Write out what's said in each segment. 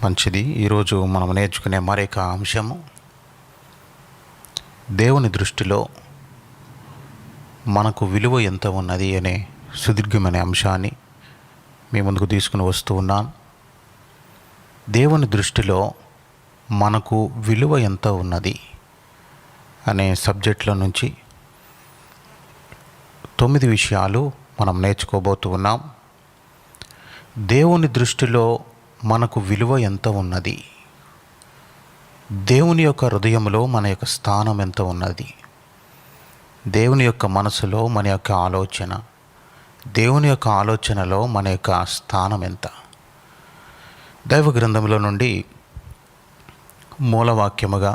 మంచిది. ఈరోజు మనం నేర్చుకునే మరొక అంశము, దేవుని దృష్టిలో మనకు విలువ ఎంత ఉన్నది అనే సుదీర్ఘమైన అంశాన్ని మీ ముందుకు తీసుకుని వస్తూ ఉన్నాను. దేవుని దృష్టిలో మనకు విలువ ఎంత ఉన్నది అనే సబ్జెక్టుల నుంచి 9 విషయాలు మనం నేర్చుకోబోతూ ఉన్నాం. దేవుని దృష్టిలో మనకు విలువ ఎంత ఉన్నది, దేవుని యొక్క హృదయంలో మన యొక్క స్థానం ఎంత ఉన్నది, దేవుని యొక్క మనసులో మన యొక్క ఆలోచన, దేవుని యొక్క ఆలోచనలో మన యొక్క స్థానం ఎంత. దైవ గ్రంథంలో నుండి మూలవాక్యముగా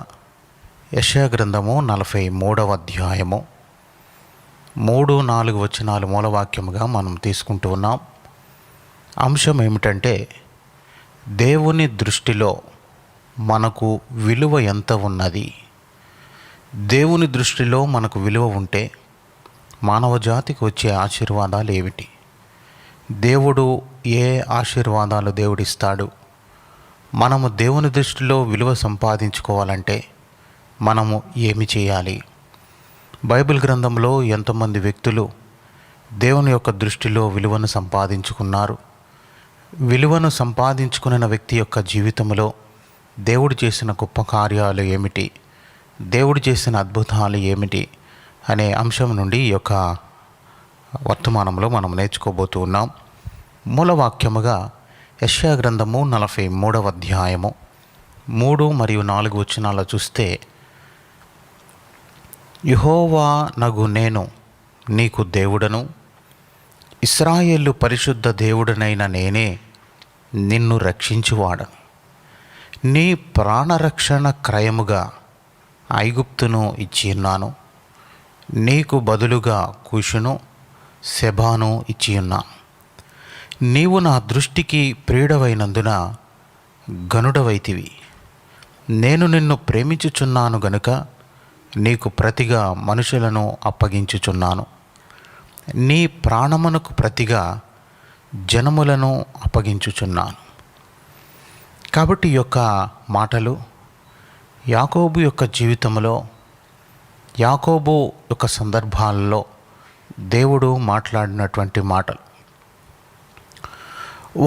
యెషయా గ్రంథము 43వ అధ్యాయము 3-4 వచనాలు మూలవాక్యముగా మనం తీసుకుంటూ ఉన్నాం. అంశం ఏమిటంటే, దేవుని దృష్టిలో మనకు విలువ ఎంత ఉన్నది. దేవుని దృష్టిలో మనకు విలువ ఉంటే మానవ జాతికి వచ్చే ఆశీర్వాదాలు ఏమిటి, దేవుడు ఏ ఆశీర్వాదాలు దేవుడిస్తాడు, మనము దేవుని దృష్టిలో విలువ సంపాదించుకోవాలంటే మనము ఏమి చేయాలి. బైబిల్ గ్రంథంలో ఎంతమంది వ్యక్తులు దేవుని యొక్క దృష్టిలో విలువను సంపాదించుకున్నారు. విలువను సంపాదించుకున్న వ్యక్తి యొక్క జీవితంలో దేవుడు చేసిన గొప్ప కార్యాలు ఏమిటి, దేవుడు చేసిన అద్భుతాలు ఏమిటి అనే అంశం నుండి ఈ యొక్క వర్తమానంలో మనం నేర్చుకోబోతూ ఉన్నాం. మూలవాక్యముగా యెషయా గ్రంథము 43వ అధ్యాయము 3 మరియు 4 వచనాలు చూస్తే, యెహోవా నగు నేను నీకు దేవుడను, ఇశ్రాయేలు పరిశుద్ధ దేవుడనైన నేనే నిన్ను రక్షించువాడను. నీ ప్రాణరక్షణ క్రయముగా ఐగుప్తును ఇచ్చియున్నాను, నీకు బదులుగా కూషును సెబాను ఇచ్చియున్నాను. నీవు నా దృష్టికి ప్రియుడవైనందున గనుడవైతివి. నేను నిన్ను ప్రేమించుచున్నాను గనుక నీకు ప్రతిగా మనుషులను అప్పగించుచున్నాను. నీ ప్రాణమునకు ప్రతిగా జనములను అప్పగించుచున్నాను. కాబట్టి ఈ యొక్క మాటలు యాకోబు యొక్క జీవితంలో, యాకోబు యొక్క సందర్భాలలో దేవుడు మాట్లాడినటువంటి మాటలు.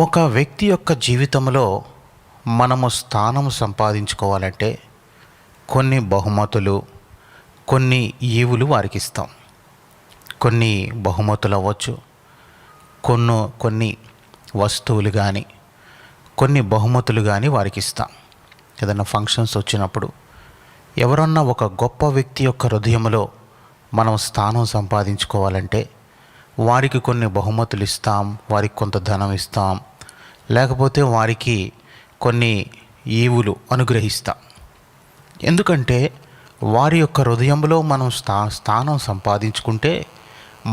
ఒక వ్యక్తి యొక్క జీవితంలో మనము స్థానం సంపాదించుకోవాలంటే కొన్ని బహుమతులు, కొన్ని ఈవులు వారికి ఇస్తాం. కొన్ని బహుమతులు అవ్వచ్చు, కొన్ని వస్తువులు కానీ, కొన్ని బహుమతులు కానీ వారికి ఇస్తాం. ఏదైనా ఫంక్షన్స్ వచ్చినప్పుడు ఎవరన్నా ఒక గొప్ప వ్యక్తి యొక్క హృదయంలో మనం స్థానం సంపాదించుకోవాలంటే వారికి కొన్ని బహుమతులు ఇస్తాం, వారికి కొంత ధనం ఇస్తాం, లేకపోతే వారికి కొన్ని ఈవులు అనుగ్రహిస్తాం. ఎందుకంటే వారి యొక్క హృదయంలో మనం స్థానం సంపాదించుకుంటే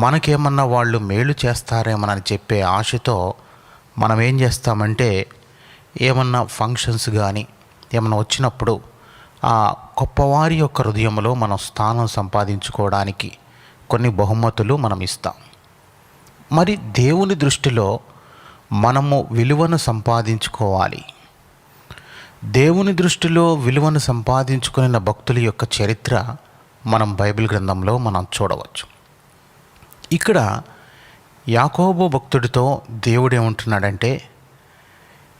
మనకేమన్నా వాళ్ళు మేలు చేస్తారేమోనని చెప్పే ఆశతో మనం ఏం చేస్తామంటే, ఏమన్నా ఫంక్షన్స్ కానీ ఏమన్నా వచ్చినప్పుడు ఆ గొప్పవారి యొక్క హృదయంలో మనం స్థానం సంపాదించుకోవడానికి కొన్ని బహుమతులు మనం ఇస్తాం. మరి దేవుని దృష్టిలో మనము విలువను సంపాదించుకోవాలి. దేవుని దృష్టిలో విలువను సంపాదించుకున్న భక్తుల యొక్క చరిత్ర మనం బైబిల్ గ్రంథంలో మనం చూడవచ్చు. ఇక్కడ యాకోబు భక్తుడితో దేవుడు ఏమంటున్నాడంటే,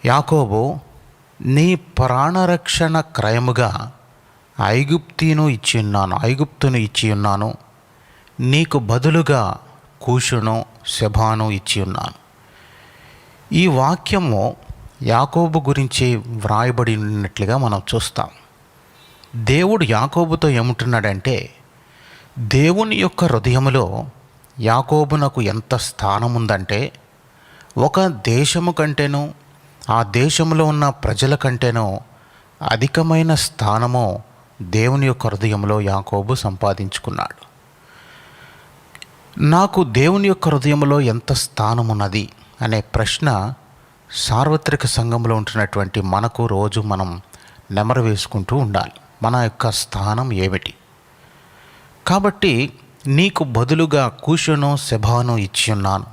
యాకోబు నీ ప్రాణరక్షణ క్రయముగా ఐగుప్తును ఇచ్చి ఉన్నాను, నీకు బదులుగా కూషును సెబాను ఇచ్చి ఉన్నాను. ఈ వాక్యము యాకోబు గురించి వ్రాయబడి ఉన్నట్లుగా మనం చూస్తాం. దేవుడు యాకోబుతో ఏమంటున్నాడంటే, దేవుని యొక్క హృదయములో యాకోబునకు ఎంత స్థానం ఉందంటే, ఒక దేశము కంటేనూ ఆ దేశంలో ఉన్న ప్రజల కంటేనూ అధికమైన స్థానము దేవుని యొక్క హృదయంలో యాకోబు సంపాదించుకున్నాడు. నాకు దేవుని యొక్క హృదయంలో ఎంత స్థానం ఉన్నది అనే ప్రశ్న సార్వత్రిక సంఘంలో ఉంటున్నటువంటి మనకు రోజు మనం నెమరు వేసుకుంటూ ఉండాలి. మన యొక్క స్థానం ఏమిటి? కాబట్టి నీకు బదులుగా కూషును సెబాను ఇచ్చి ఉన్నాను.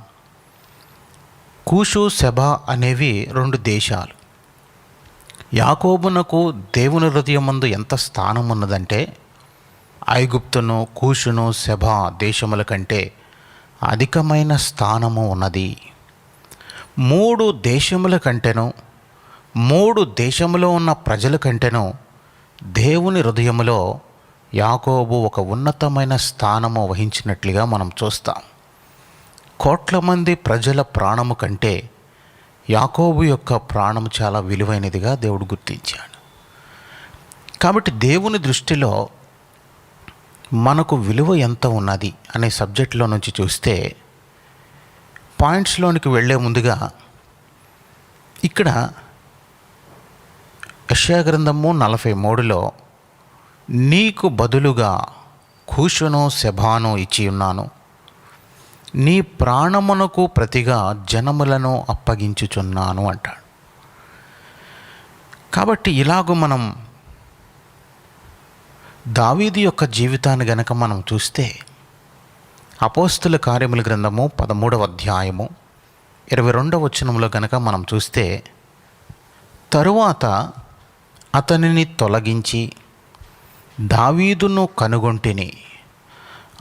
కూషు సెబా అనేవి 2 దేశాలు. యాకోబునకు దేవుని హృదయమందు ఎంత స్థానం ఉన్నదంటే ఐగుప్తును, కూషును, సెబా దేశముల కంటే అధికమైన స్థానము ఉన్నది. 3 దేశముల కంటేను, 3 దేశములో ఉన్న ప్రజల కంటేను దేవుని హృదయములో యాకోబు ఒక ఉన్నతమైన స్థానము వహించినట్లుగా మనం చూస్తాం. కోట్ల మంది ప్రజల ప్రాణము కంటే యాకోబు యొక్క ప్రాణము చాలా విలువైనదిగా దేవుడు గుర్తించాడు. కాబట్టి దేవుని దృష్టిలో మనకు విలువ ఎంత ఉన్నది అనే సబ్జెక్టులో నుంచి చూస్తే, పాయింట్స్లోనికి వెళ్ళే ముందుగా ఇక్కడ యెషయా గ్రంథము 43లో నీకు బదులుగా కూషును, సెబాను ఇచ్చి ఉన్నాను, నీ ప్రాణమునకు ప్రతిగా జనములను అప్పగించుచున్నాను అంటాడు. కాబట్టి ఇలాగూ మనం దావీదు యొక్క జీవితాన్ని గనక మనం చూస్తే, అపోస్తుల కార్యముల గ్రంథము 13వ అధ్యాయము 22వ వచనంలో గనక మనం చూస్తే, తరువాత అతనిని తొలగించి దావీదును కనుగొంటిని,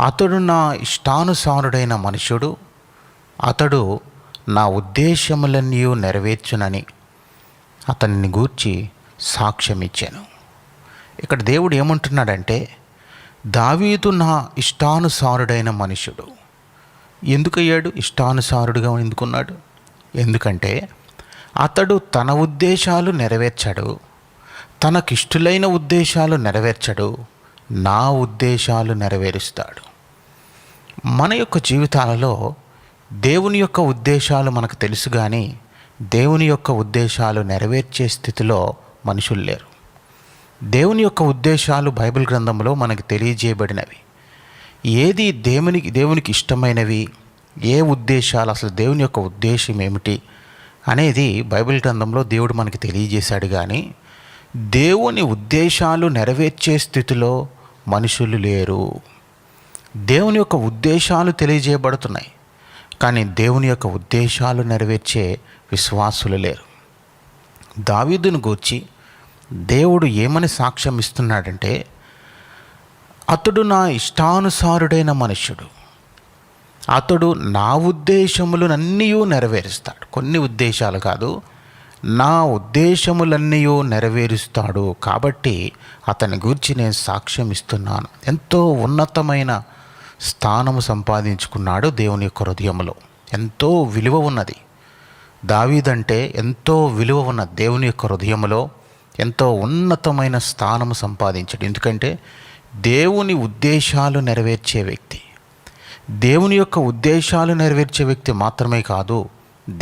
అతడు నా ఇష్టానుసారుడైన మనుషుడు, అతడు నా ఉద్దేశములన్నీ నెరవేర్చునని అతనిని గూర్చి సాక్ష్యమిచ్చాను. ఇక్కడ దేవుడు ఏమంటున్నాడంటే, దావీదు నా ఇష్టానుసారుడైన మనుషుడు. ఎందుకయ్యాడు ఇష్టానుసారుడుగా? ఎందుకున్నాడు? ఎందుకంటే అతడు తన ఉద్దేశాలు నెరవేర్చాడు, తనకిష్టులైన ఉద్దేశాలు నెరవేర్చడు, నా ఉద్దేశాలు నెరవేరుస్తాడు. మన యొక్క జీవితాలలో దేవుని యొక్క ఉద్దేశాలు మనకు తెలుసు, కానీ దేవుని యొక్క ఉద్దేశాలు నెరవేర్చే స్థితిలో మనుషులు లేరు. దేవుని యొక్క ఉద్దేశాలు బైబిల్ గ్రంథంలో మనకు తెలియజేయబడినవి. ఏది దేవునికి ఇష్టమైనవి, ఏ ఉద్దేశాలు, అసలు దేవుని యొక్క ఉద్దేశం ఏమిటి అనేది బైబిల్ గ్రంథంలో దేవుడు మనకి తెలియజేశాడు. కానీ దేవుని ఉద్దేశాలు నెరవేర్చే స్థితిలో మనుషులు లేరు. దేవుని యొక్క ఉద్దేశాలు తెలియజేయబడుతున్నాయి, కానీ దేవుని యొక్క ఉద్దేశాలు నెరవేర్చే విశ్వాసులు లేరు. దావీదును గూర్చి దేవుడు ఏమని సాక్ష్యం ఇస్తున్నాడంటే, అతడు నా ఇష్టానుసారుడైన మనుష్యుడు, అతడు నా ఉద్దేశములన్నీ నెరవేరుస్తాడు. కొన్ని ఉద్దేశాలు కాదు, నా ఉద్దేశములన్నీ నెరవేరుస్తాడు. కాబట్టి అతని గురించి నేను సాక్ష్యం ఇస్తున్నాను. ఎంతో ఉన్నతమైన స్థానము సంపాదించుకున్నాడు దేవుని యొక్క హృదయంలో. ఎంతో విలువ ఉన్నది. దావీదంటే ఎంతో విలువ ఉన్న దేవుని యొక్క హృదయంలో ఎంతో ఉన్నతమైన స్థానము సంపాదించాడు. ఎందుకంటే దేవుని ఉద్దేశాలు నెరవేర్చే వ్యక్తి. దేవుని యొక్క ఉద్దేశాలు నెరవేర్చే వ్యక్తి మాత్రమే కాదు,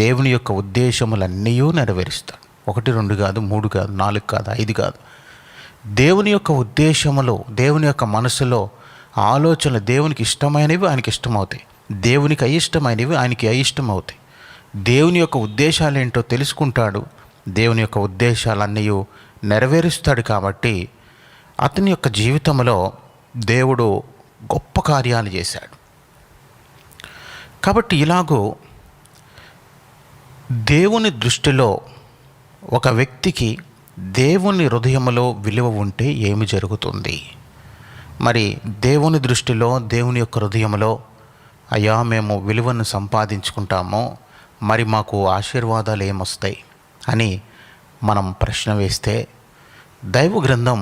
దేవుని యొక్క ఉద్దేశములన్నీ నెరవేరుస్తాడు. 1, 2 కాదు, 3 కాదు, 4 కాదు, 5 కాదు. దేవుని యొక్క ఉద్దేశములో, దేవుని యొక్క మనసులో ఆలోచనలు దేవునికి ఇష్టమైనవి ఆయనకి ఇష్టమవుతాయి, దేవునికి అయిష్టమైనవి ఆయనకి అయిష్టమవుతాయి. దేవుని యొక్క ఉద్దేశాలు ఏంటో తెలుసుకుంటాడు, దేవుని యొక్క ఉద్దేశాలన్నీ నెరవేరుస్తాడు. కాబట్టి అతని యొక్క జీవితంలో దేవుడు గొప్ప కార్యాలు చేశాడు. కాబట్టి ఇలాగూ దేవుని దృష్టిలో ఒక వ్యక్తికి దేవుని హృదయంలో విలువ ఉంటే ఏమి జరుగుతుంది? మరి దేవుని దృష్టిలో, దేవుని యొక్క హృదయంలో, అయ్యా మేము విలువను సంపాదించుకుంటామో మరి మాకు ఆశీర్వాదాలు ఏమొస్తాయి అని మనం ప్రశ్న వేస్తే, దైవ గ్రంథం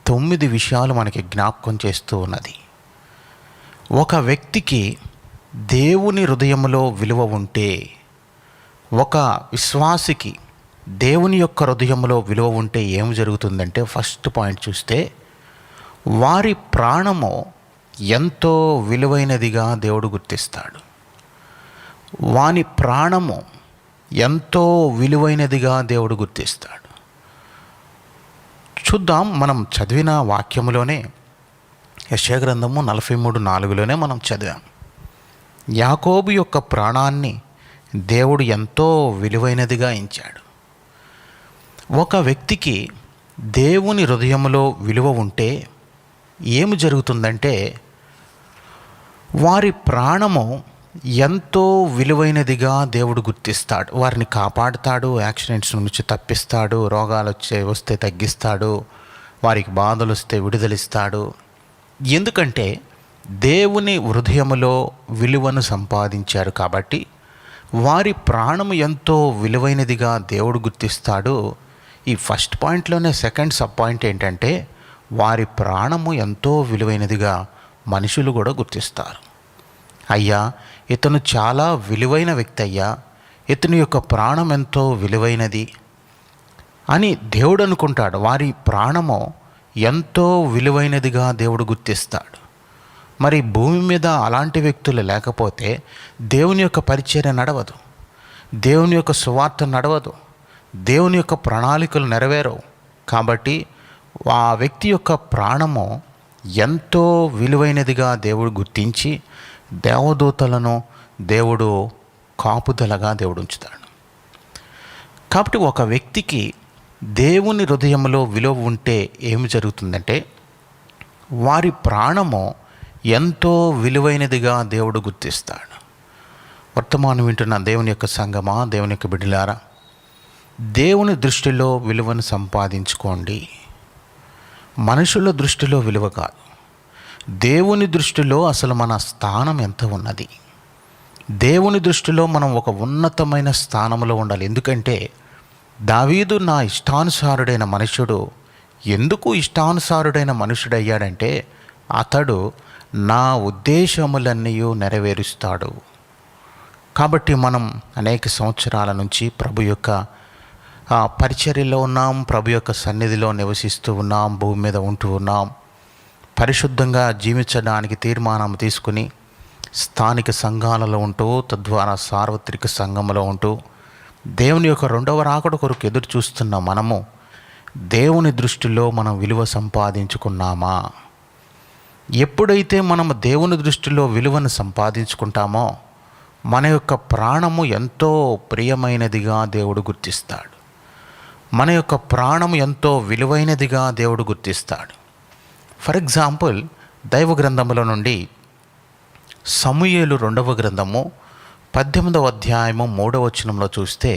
9 విషయాలు మనకి జ్ఞాపకం చేస్తూ ఉన్నది. ఒక వ్యక్తికి దేవుని హృదయంలో విలువ ఉంటే, ఒక విశ్వాసికి దేవుని యొక్క హృదయంలో విలువ ఉంటే ఏం జరుగుతుందంటే, ఫస్ట్ పాయింట్ చూస్తే వారి ప్రాణము ఎంతో విలువైనదిగా దేవుడు గుర్తిస్తాడు. వాని ప్రాణము ఎంతో విలువైనదిగా దేవుడు గుర్తిస్తాడు. చూద్దాం, మనం చదివిన వాక్యములోనే యెషయా గ్రంథము 43:4లోనే మనం చదివాం. యాకోబు యొక్క ప్రాణాన్ని దేవుడు ఎంతో విలువైనదిగా ఎంచాడు. ఒక వ్యక్తికి దేవుని హృదయంలో విలువ ఉంటే ఏమి జరుగుతుందంటే, వారి ప్రాణము ఎంతో విలువైనదిగా దేవుడు గుర్తిస్తాడు. వారిని కాపాడుతాడు, యాక్సిడెంట్స్ నుంచి తప్పిస్తాడు, రోగాలు వస్తే తగ్గిస్తాడు, వారికి బాధలు వస్తే విడుదలిస్తాడు. ఎందుకంటే దేవుని హృదయములో విలువను సంపాదించారు కాబట్టి వారి ప్రాణము ఎంతో విలువైనదిగా దేవుడు గుర్తిస్తాడు. ఈ ఫస్ట్ పాయింట్లోనే సెకండ్ సబ్ పాయింట్ ఏంటంటే వారి ప్రాణము ఎంతో విలువైనదిగా మనుషులు కూడా గుర్తిస్తారు. అయ్యా, ఇతను చాలా విలువైన వ్యక్తి అయ్యా, ఇతని యొక్క ప్రాణం ఎంతో విలువైనది అని దేవుడు అనుకుంటాడు. వారి ప్రాణము ఎంతో విలువైనదిగా దేవుడు గుర్తిస్తాడు. మరి భూమి మీద అలాంటి వ్యక్తులు లేకపోతే దేవుని యొక్క పరిచర్య నడవదు, దేవుని యొక్క సువార్త నడవదు, దేవుని యొక్క ప్రణాళికలు నెరవేరవు. కాబట్టి ఆ వ్యక్తి యొక్క ప్రాణము ఎంతో విలువైనదిగా దేవుడు గుర్తించి దేవదూతలను దేవుడు కాపుదలగా దేవుడు ఉంచుతాడు. కాబట్టి ఒక వ్యక్తికి దేవుని హృదయంలో విలువ ఉంటే ఏమి జరుగుతుందంటే వారి ప్రాణము ఎంతో విలువైనదిగా దేవుడు గుర్తిస్తాడు. వర్తమానం వింటున్న దేవుని యొక్క సంగమా, దేవుని యొక్క బిడ్డలారా, దేవుని దృష్టిలో విలువను సంపాదించుకోండి. మనుషుల దృష్టిలో విలువ కాదు, దేవుని దృష్టిలో అసలు మన స్థానం ఎంత ఉన్నది. దేవుని దృష్టిలో మనం ఒక ఉన్నతమైన స్థానంలో ఉండాలి. ఎందుకంటే దావీదు నా ఇష్టానుసారుడైన మనుషుడు. ఎందుకు ఇష్టానుసారుడైన మనుషుడయ్యాడంటే అతడు నా ఉద్దేశములన్నీ నెరవేరుస్తాడు. కాబట్టి మనం అనేక సంవత్సరాల నుంచి ప్రభు యొక్క పరిచర్యలో ఉన్నాం, ప్రభు యొక్క సన్నిధిలో నివసిస్తూ ఉన్నాం, భూమి మీద ఉంటూ ఉన్నాం. పరిశుద్ధంగా జీవించడానికి తీర్మానం తీసుకుని స్థానిక సంఘాలలో ఉంటూ, తద్వారా సార్వత్రిక సంఘంలో ఉంటూ దేవుని యొక్క రెండవ రాకడ కొరకు ఎదురు చూస్తున్న మనము దేవుని దృష్టిలో మనం విలువ సంపాదించుకున్నామా? ఎప్పుడైతే మనము దేవుని దృష్టిలో విలువను సంపాదించుకుంటామో మన యొక్క ప్రాణము ఎంతో ప్రియమైనదిగా దేవుడు గుర్తిస్తాడు. మన యొక్క ప్రాణము ఎంతో విలువైనదిగా దేవుడు గుర్తిస్తాడు. ఫర్ ఎగ్జాంపుల్, దైవ గ్రంథముల నుండి సమూయేలు 2వ గ్రంథము 18వ అధ్యాయము 3వ వచనంలో చూస్తే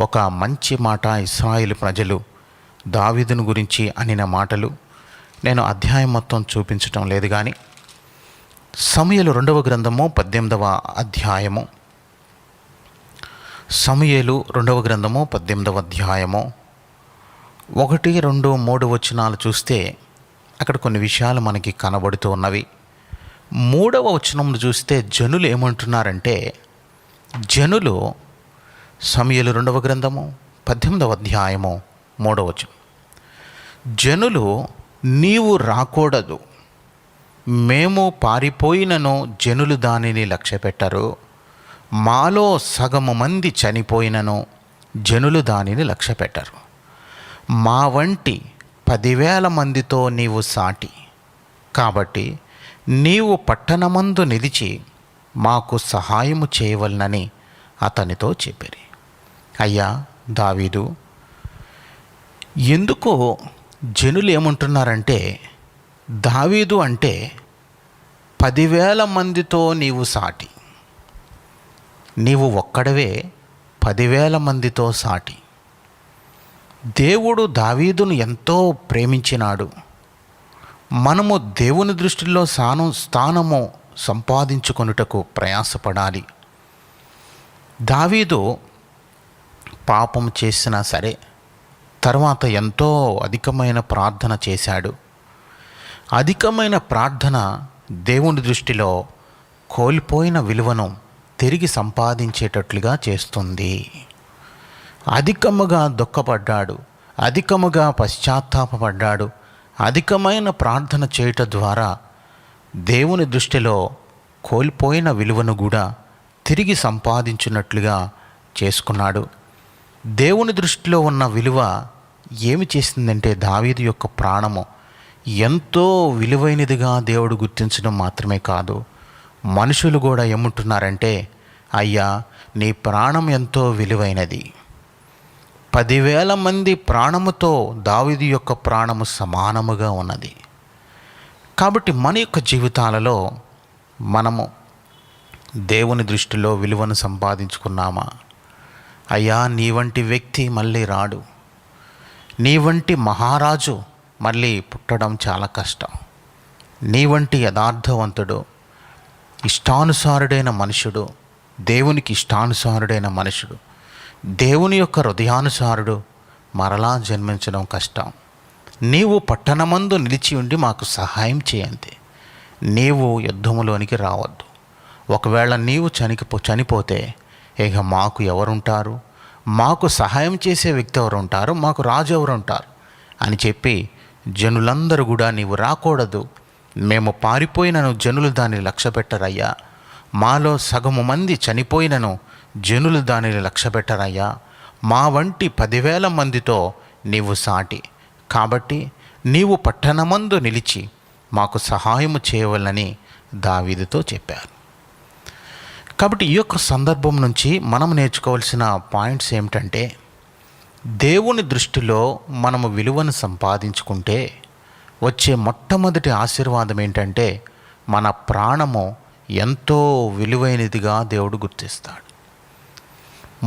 ఒక మంచి మాట ఇశ్రాయేలు ప్రజలు దావీదును గురించి అనిన మాటలు. నేను అధ్యాయం మొత్తం చూపించటం లేదు, కానీ సమూయేలు 2వ గ్రంథము 18వ అధ్యాయము, సమూయేలు 2వ గ్రంథము 18వ అధ్యాయము 1, 2, 3 వచనాలు చూస్తే అక్కడ కొన్ని విషయాలు మనకి కనబడుతూ ఉన్నవి. 3వ వచనంలో చూస్తే జనులు ఏమంటున్నారంటే, జనులు సమూయేలు 2వ గ్రంథము 18వ అధ్యాయము 3వ వచనం, జనులు నీవు రాకూడదు, మేము పారిపోయినను జనులు దానిని లక్ష్యపెట్టరు, మాలో సగము మంది చనిపోయినను జనులు దానిని లక్ష్యపెట్టరు, మా వంటి 10,000 మందితో నీవు సాటి, కాబట్టి నీవు పట్టణమందు నిలిచి మాకు సహాయము చేయవలనని అతనితో చెప్పిరి. అయ్యా దావీదు, ఎందుకో జనులు ఏమంటున్నారంటే, దావీదు అంటే 10,000 మందితో నీవు సాటి, నీవు ఒక్కడవే 10,000 మందితో సాటి. దేవుడు దావీదును ఎంతో ప్రేమించినాడు. మనము దేవుని దృష్టిలో స్థానము సంపాదించుకొనుటకు ప్రయాసపడాలి. దావీదు పాపం చేసినా సరే తర్వాత ఎంతో అధికమైన ప్రార్థన చేశాడు. అధికమైన ప్రార్థన దేవుని దృష్టిలో కోల్పోయిన విలువను తిరిగి సంపాదించేటట్లుగా చేస్తుంది. అధికముగా దుఃఖపడ్డాడు, అధికముగా పశ్చాత్తాపపడ్డాడు. అధికమైన ప్రార్థన చేయటం ద్వారా దేవుని దృష్టిలో కోల్పోయిన విలువను కూడా తిరిగి సంపాదించినట్లుగా చేసుకున్నాడు. దేవుని దృష్టిలో ఉన్న విలువ ఏమి చేసిందంటే దావీదు యొక్క ప్రాణము ఎంతో విలువైనదిగా దేవుడు గుర్తించడం మాత్రమే కాదు, మనుషులు కూడా ఏమంటున్నారంటే, అయ్యా నీ ప్రాణం ఎంతో విలువైనది. 10,000 మంది ప్రాణముతో దావీదు యొక్క ప్రాణము సమానముగా ఉన్నది. కాబట్టి మన యొక్క జీవితాలలో మనము దేవుని దృష్టిలో విలువను సంపాదించుకున్నామా? అయ్యా, నీ వంటి వ్యక్తి మళ్ళీ రాడు, నీ వంటి మహారాజు మళ్ళీ పుట్టడం చాలా కష్టం, నీ వంటి యథార్థవంతుడు, ఇష్టానుసారుడైన మనుషుడు, దేవునికి ఇష్టానుసారుడైన మనుషుడు, దేవుని యొక్క హృదయానుసారుడు మరలా జన్మించడం కష్టం. నీవు పట్టణమందు నిలిచి ఉండి మాకు సహాయం చేయండి. నీవు యుద్ధములోనికి రావద్దు. ఒకవేళ నీవు చనిపోతే ఇక మాకు ఎవరుంటారు? మాకు సహాయం చేసే వ్యక్తి ఎవరు ఉంటారు? మాకు రాజు ఎవరు ఉంటారు అని చెప్పి జనులందరూ కూడా నీవు రాకూడదు, మేము పారిపోయినను జనులు దాన్ని లక్ష్యపెట్టరయ్యా, మాలో సగము మంది చనిపోయినను జనులు దానిని లక్ష్యపెట్టరయ్యా, మా వంటి 10,000 మందితో నీవు సాటి, కాబట్టి నీవు పట్టణమందు నిలిచి మాకు సహాయము చేయవలనని దావీదుతో చెప్పారు. కాబట్టి ఈ యొక్క సందర్భం నుంచి మనం నేర్చుకోవాల్సిన పాయింట్స్ ఏమిటంటే, దేవుని దృష్టిలో మనము విలువను సంపాదించుకుంటే వచ్చే మొట్టమొదటి ఆశీర్వాదం ఏంటంటే, మన ప్రాణము ఎంతో విలువైనదిగా దేవుడు గుర్తిస్తాడు.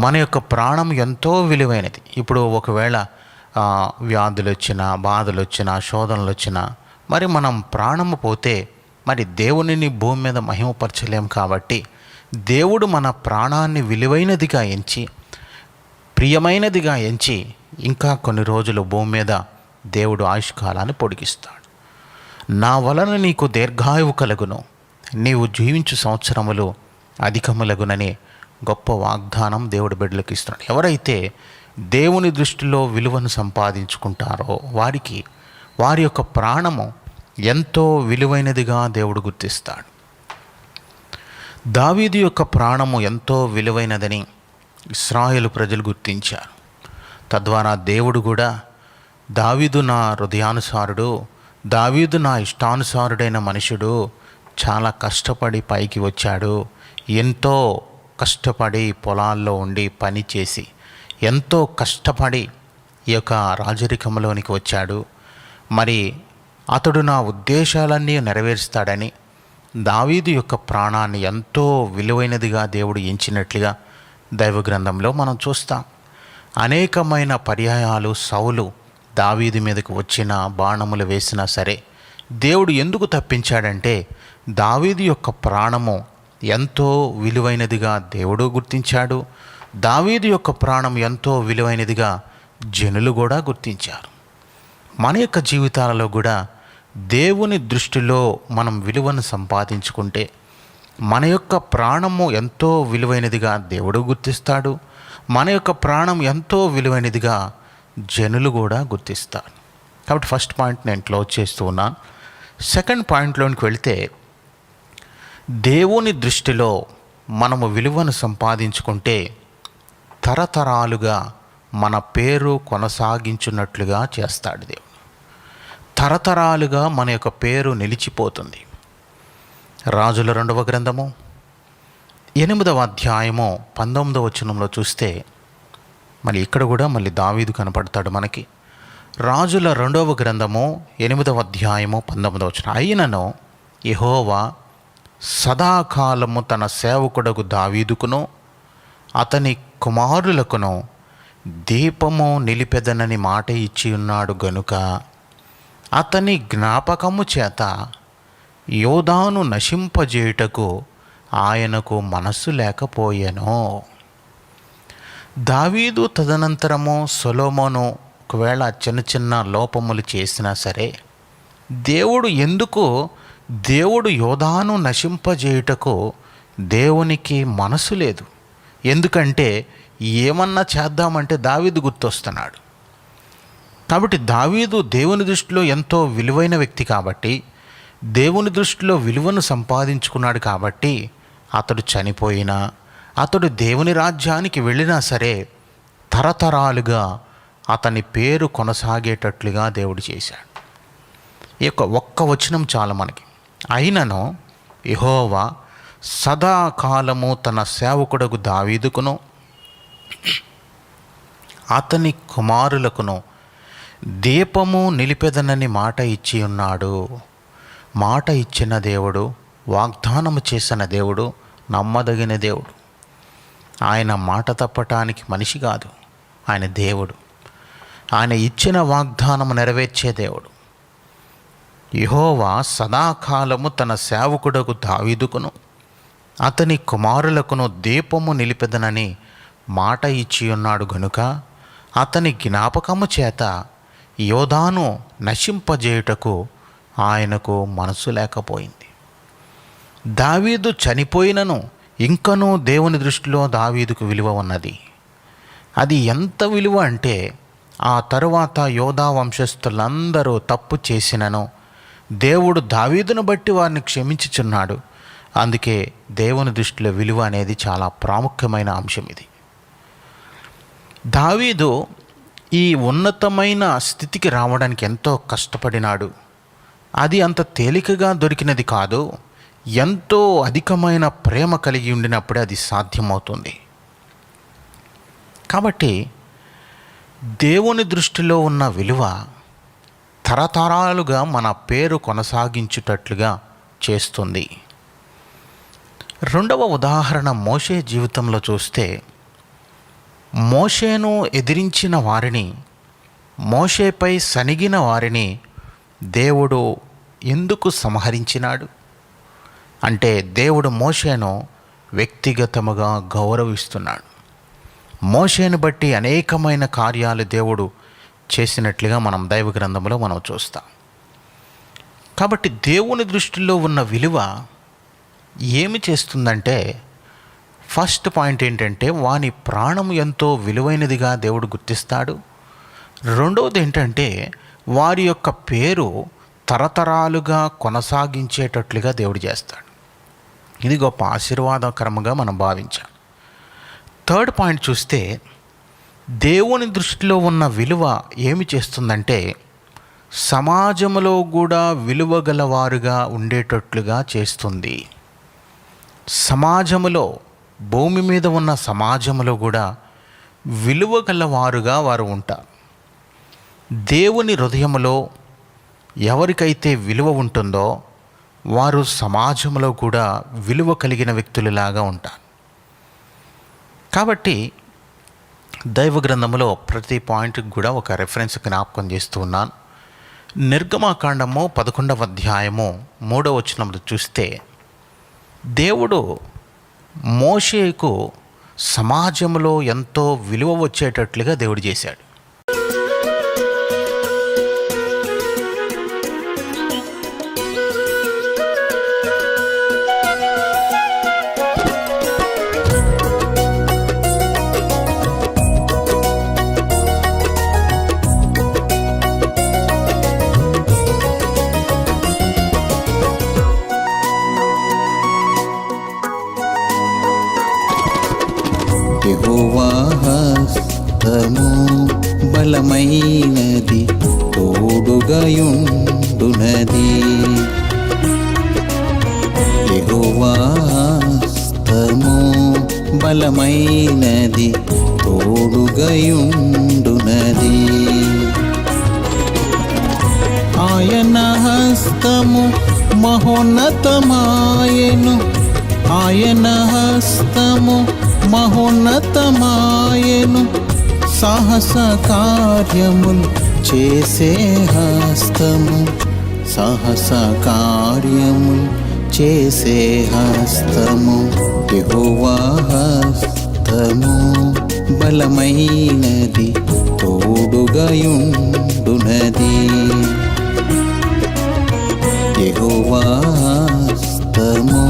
మన యొక్క ప్రాణం ఎంతో విలువైనది. ఇప్పుడు ఒకవేళ వ్యాధులు వచ్చినా, బాధలు వచ్చినా, శోధనలు వచ్చినా, మరి మనం ప్రాణము పోతే మరి దేవునిని భూమి మీద మహిమపరచలేం. కాబట్టి దేవుడు మన ప్రాణాన్ని విలువైనదిగా ఎంచి, ప్రియమైనదిగా ఎంచి ఇంకా కొన్ని రోజులు భూమి మీద దేవుడు ఆయుష్కాలాన్ని పొడిగిస్తాడు. నా వలన నీకు దీర్ఘాయువు కలుగును, నీవు జీవించు సంవత్సరములు అధికములగునని గొప్ప వాగ్దానం దేవుడి బిడ్డలకు ఇస్తున్నాడు. ఎవరైతే దేవుని దృష్టిలో విలువను సంపాదించుకుంటారో వారి యొక్క ప్రాణము ఎంతో విలువైనదిగా దేవుడు గుర్తిస్తాడు. దావీదు యొక్క ప్రాణము ఎంతో విలువైనదని ఇశ్రాయేలు ప్రజలు గుర్తించారు. తద్వారా దేవుడు కూడా దావీదు నా హృదయానుసారుడు, దావీదు నా ఇష్టానుసారుడైన మనుషుడు, చాలా కష్టపడి పైకి వచ్చాడు, ఎంతో కష్టపడి పొలాల్లో ఉండి పని చేసి ఎంతో కష్టపడి ఈ యొక్క రాజరికంలోనికి వచ్చాడు, మరి అతడు నా ఉద్దేశాలన్నీ నెరవేరుస్తాడని దావీదు యొక్క ప్రాణాన్ని ఎంతో విలువైనదిగా దేవుడు ఎంచినట్లుగా దైవ గ్రంథంలో మనం చూస్తాం. అనేకమైన పర్యాయాలు సౌలు దావీదు మీదకు వచ్చిన బాణములు వేసినా సరే దేవుడు ఎందుకు తప్పించాడంటే, దావీదు యొక్క ప్రాణము ఎంతో విలువైనదిగా దేవుడు గుర్తించాడు. దావీదు యొక్క ప్రాణం ఎంతో విలువైనదిగా జనులు కూడా గుర్తించారు. మన యొక్క జీవితాలలో కూడా దేవుని దృష్టిలో మనం విలువను సంపాదించుకుంటే మన యొక్క ప్రాణము ఎంతో విలువైనదిగా దేవుడు గుర్తిస్తాడు. మన యొక్క ప్రాణం ఎంతో విలువైనదిగా జనులు కూడా గుర్తిస్తారు. కాబట్టి ఫస్ట్ పాయింట్ నేను క్లోజ్ చేస్తూ ఉన్నాను. సెకండ్ పాయింట్లోనికి వెళితే, దేవుని దృష్టిలో మనము విలువను సంపాదించుకుంటే తరతరాలుగా మన పేరు కొనసాగించున్నట్లుగా చేస్తాడు దేవుడు. తరతరాలుగా మన యొక్క పేరు నిలిచిపోతుంది. రాజుల 2వ గ్రంథము 8వ అధ్యాయము 19వ వచనంలో చూస్తే మళ్ళీ ఇక్కడ కూడా మళ్ళీ దావీదు కనపడతాడు మనకి. రాజుల 2వ గ్రంథము 8వ అధ్యాయము 19వ వచనం, అయినను యెహోవా సదాకాలము తన సేవకుడకు దావీదుకును అతని కుమారులకును దీపము నిలిపెదనని మాట ఇచ్చి ఉన్నాడు గనుక అతని జ్ఞాపకము చేత యోధాను నశింపజేయుటకు ఆయనకు మనస్సు లేకపోయెను. దావీదు తదనంతరము సొలొమోను ఒకవేళ చిన్న చిన్న లోపములు చేసినా సరే దేవుడు యోధాను నశింపజేయుటకు దేవునికి మనసు లేదు. ఎందుకంటే ఏమన్నా చేద్దామంటే దావీదు గుర్తొస్తున్నాడు. కాబట్టి దావీదు దేవుని దృష్టిలో ఎంతో విలువైన వ్యక్తి కాబట్టి, దేవుని దృష్టిలో విలువను సంపాదించుకున్నాడు కాబట్టి అతడు చనిపోయినా, అతడు దేవుని రాజ్యానికి వెళ్ళినా సరే తరతరాలుగా అతని పేరు కొనసాగేటట్లుగా దేవుడు చేశాడు. ఈ యొక్క ఒక్క వచనం చాలు మనకి. అయినను యెహోవా సదాకాలము తన సేవకుడకు దావీదుకును అతని కుమారులకును దీపము నిలిపెదనని మాట ఇచ్చి ఉన్నాడు. మాట ఇచ్చిన దేవుడు, వాగ్దానము చేసిన దేవుడు నమ్మదగిన దేవుడు. ఆయన మాట తప్పటానికి మనిషి కాదు, ఆయన దేవుడు. ఆయన ఇచ్చిన వాగ్దానము నెరవేర్చే దేవుడు. యెహోవా సదాకాలము తన సేవకుడకు దావీదుకును అతని కుమారులకును దీపము నిలిపెదనని మాట ఇచ్చి ఉన్నాడు గనుక అతని జ్ఞాపకము చేత యోధాను నశింపజేయుటకు ఆయనకు మనసు లేకపోయింది. దావీదు చనిపోయినను ఇంకనూ దేవుని దృష్టిలో దావీదుకు విలువ ఉన్నది. అది ఎంత విలువ అంటే, ఆ తరువాత యోధా వంశస్థులందరూ తప్పు చేసినను దేవుడు దావీదును బట్టి వారిని క్షమించుచున్నాడు. అందుకే దేవుని దృష్టిలో విలువ అనేది చాలా ప్రాముఖ్యమైన అంశం. ఇది దావీదు ఈ ఉన్నతమైన స్థితికి రావడానికి ఎంతో కష్టపడినాడు. అది అంత తేలికగా దొరికినది కాదు. ఎంతో అధికమైన ప్రేమ కలిగి ఉండినప్పుడే అది సాధ్యమవుతుంది. కాబట్టి దేవుని దృష్టిలో ఉన్న విలువ తరతరాలుగా మన పేరు కొనసాగించుటట్లుగా చేస్తుంది. రెండవ ఉదాహరణ మోషే జీవితంలో చూస్తే, మోషేను ఎదిరించిన వారిని, మోషేపై సనిగిన వారిని దేవుడు ఎందుకు సంహరించినాడు అంటే, దేవుడు మోషేను వ్యక్తిగతముగా గౌరవిస్తున్నాడు. మోషేను బట్టి అనేకమైన కార్యాలు దేవుడు చేసినట్లుగా మనం దైవ గ్రంథంలో మనం చూస్తాం. కాబట్టి దేవుని దృష్టిలో ఉన్న విలువ ఏమి చేస్తుందంటే, ఫస్ట్ పాయింట్ ఏంటంటే, వాని ప్రాణం ఎంతో విలువైనదిగా దేవుడు గుర్తిస్తాడు. రెండవది ఏంటంటే, వారి యొక్క పేరు తరతరాలుగా కొనసాగించేటట్లుగా దేవుడు చేస్తాడు. ఇది గొప్ప ఆశీర్వాదకరంగా మనం భావించాం. థర్డ్ పాయింట్ చూస్తే, దేవుని దృష్టిలో ఉన్న విలువ ఏమి చేస్తుందంటే, సమాజంలో కూడా విలువ గలవారుగా ఉండేటట్లుగా చేస్తుంది. సమాజములో, భూమి మీద ఉన్న సమాజంలో కూడా విలువ గలవారుగా వారు ఉంటారు. దేవుని హృదయంలో ఎవరికైతే విలువ ఉంటుందో వారు సమాజంలో కూడా విలువ కలిగిన వ్యక్తులలాగా ఉంటారు. కాబట్టి దైవ గ్రంథంలో ప్రతి పాయింట్కి కూడా ఒక రెఫరెన్స్ జ్ఞాపకం చేస్తూ ఉన్నాను. నిర్గమాకాండము 11వ అధ్యాయము 3వ వచనంలో చూస్తే, దేవుడు మోషేకు సమాజంలో ఎంతో విలువ వచ్చేటట్లుగా దేవుడు చేశాడు. యెహోవా హస్తము బలమైనది, తోడుగయుండునది. యెహోవా హస్తము బలమైనది, తోడుగయుండునది. ఆయన హస్తము మహోన్నతమాయెను, ఆయన హస్తము మహోన్నతమాయెను. సాహస కార్యములు చేసే హస్తము, సాహస కార్యములు చేసే హస్తము. యెహోవా హస్తము బలమైనది, తోడుగయుండునది. యెహోవా హస్తము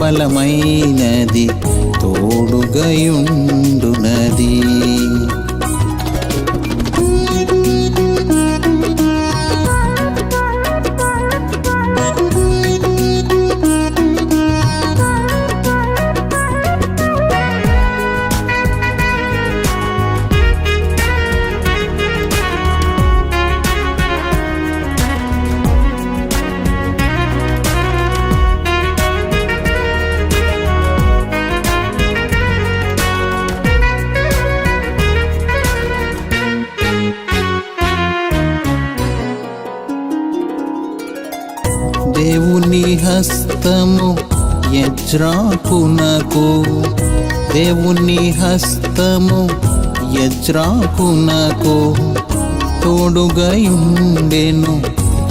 బలమైనది, తోడుగయుండునది. దేవుని హస్తము యజ్రాకునకు దేవుని హస్తము యజ్రాకునకు తోడుగయుండెను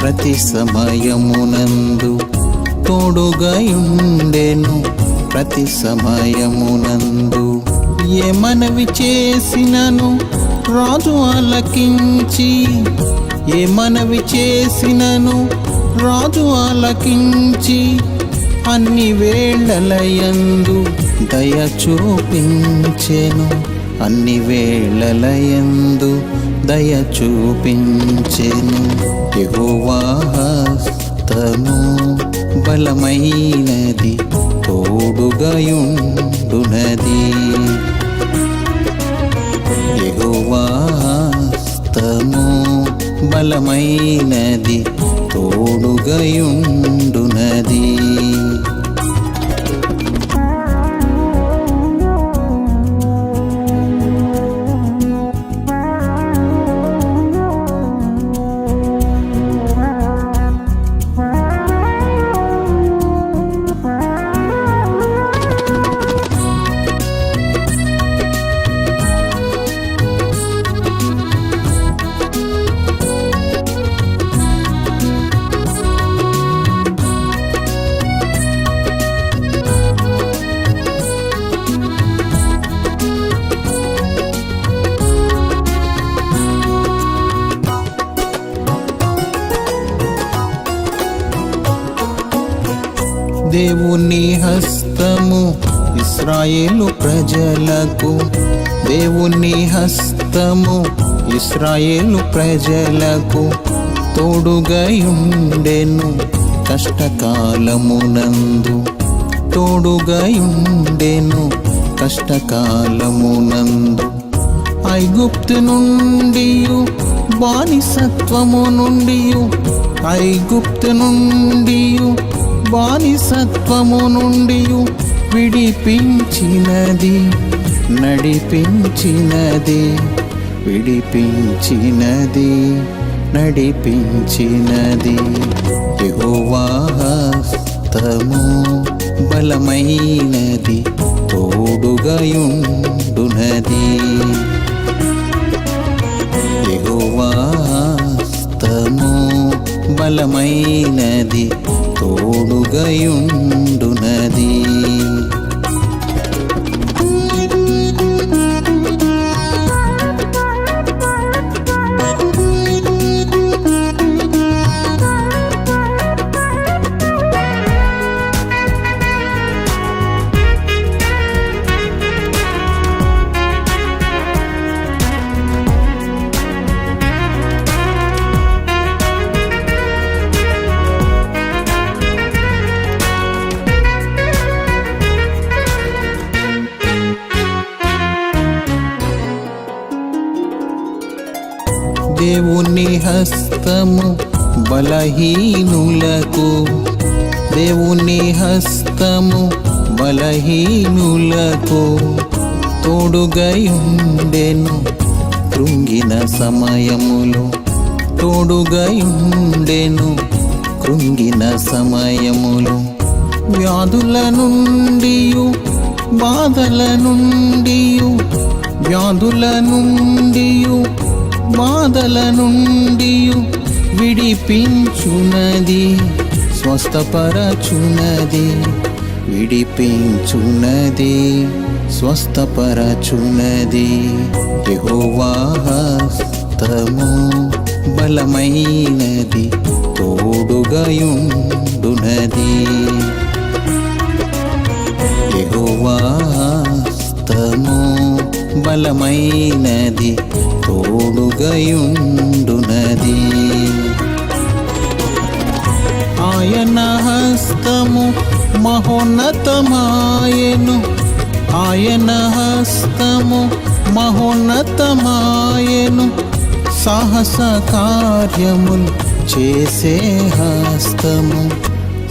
ప్రతి సమయమునందు తోడుగయుండెను ప్రతి సమయమునందు ఏ మనవి చేసినను రాజు ఆలకించి ఏ మనవి చేసినను రాజు ఆలకించి అన్ని వేళలయందు దయ చూపించెను అన్ని వేళలయందు దయ చూపించెను యెహోవా హస్తము బలమైనది తోడుగయుండునది యెహోవా హస్తము బలమైనది తోడుగయుండునది దేవుని హస్తము ఇశ్రాయేలు ప్రజలకు దేవుని హస్తము ఇశ్రాయేలు ప్రజలకు తోడుగయుండెను కష్టకాలమునందు తోడుగయుండెను కష్టకాలమునందు ఐగుప్తు నుండియు బానిసత్వము నుండియు ఐగుప్తు నుండియు బానిసత్వము నుండియు విడిపించినది నడిపించినది విడిపించినది నడిపించినది యెహోవా హస్తము బలమైనది తోడుగయుండునది యెహోవా హస్తము బలమైనది తోడుగయుండునది దేవుని హస్తము బలహీనులకు దేవుని హస్తము బలహీనులకు తోడుగయుండెను కృంగిన సమయములో తోడుగయుండెను కృంగిన సమయములో వ్యాధుల నుండియు బాధల నుండియు వ్యాధుల నుండియు బాధల నుండియు విడిపించునది స్వస్థపరచునది విడిపించునది స్వస్థపరచునది యెహోవా హస్తము బలమైనది తోడుగయుండునది యెహోవా హస్తము బలమైనది తోడుగయుండునది ఆయన హస్తము మహోన్నతమాయెను ఆయన హస్తము మహోన్నతమాయెను సాహస కార్యములు చేసే హస్తము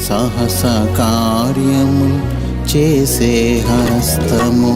సాహస కార్యములు చేసే హస్తము